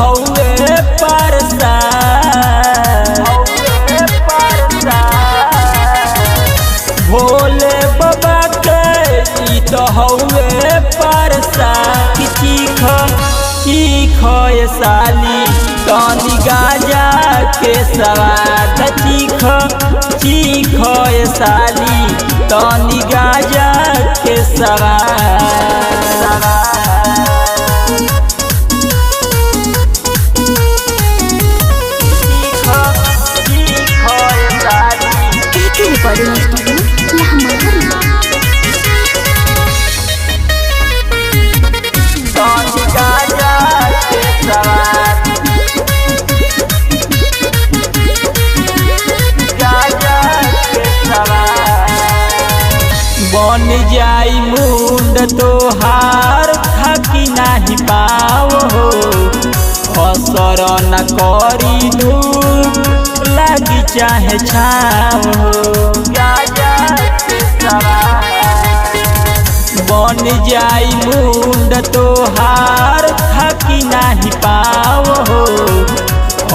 हौवे भोले बाबा के ई तो हौवे परसा कि चीख साली तनी गाजा के सवाद चीख साली तनी गाजा के सवाद बन जाई मुंड तोहार थकी नाही पाओ हो असर न करी धूप लगी चाहे छाव हो बन जाई मुंड तोहार थकी नाही पाओ हो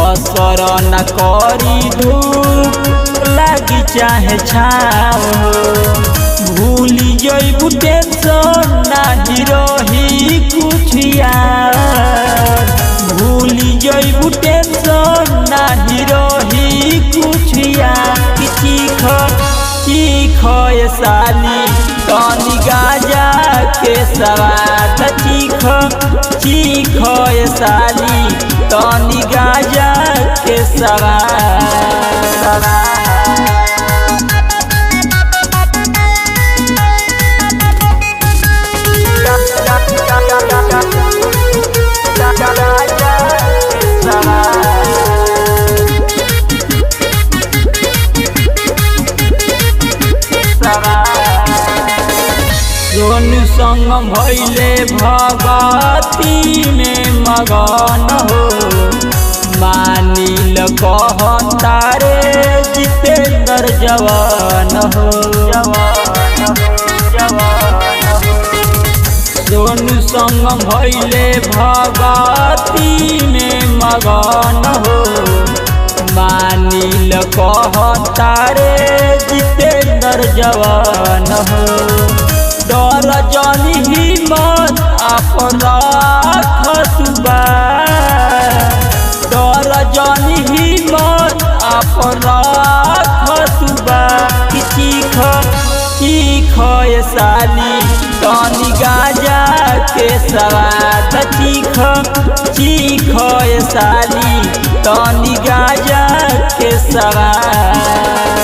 असर न करी धूप लगी चाहे छाव हो भूली जइबू टेंशन नाही रही कुछ यार भूली जइबू टेंशन नाही रही कुछ यार कि चीख साली तनी गाजा के सवाद चीख साली तनी गाजा के सवाद सोनू संग भइले भगती में मगन हो मानिल कहतारे जितेंद्र जवान हो सोनू संग भइले भगती में मगन हो मानिल कहतारे जितेंद्र जवान हो डर जानी हिम्मत अपना खतुबा डर जानी हिम्मत अपना खतुबा कि चीख साली तनी गाजा के सवाद चीख साली तनी गाजा के सवाद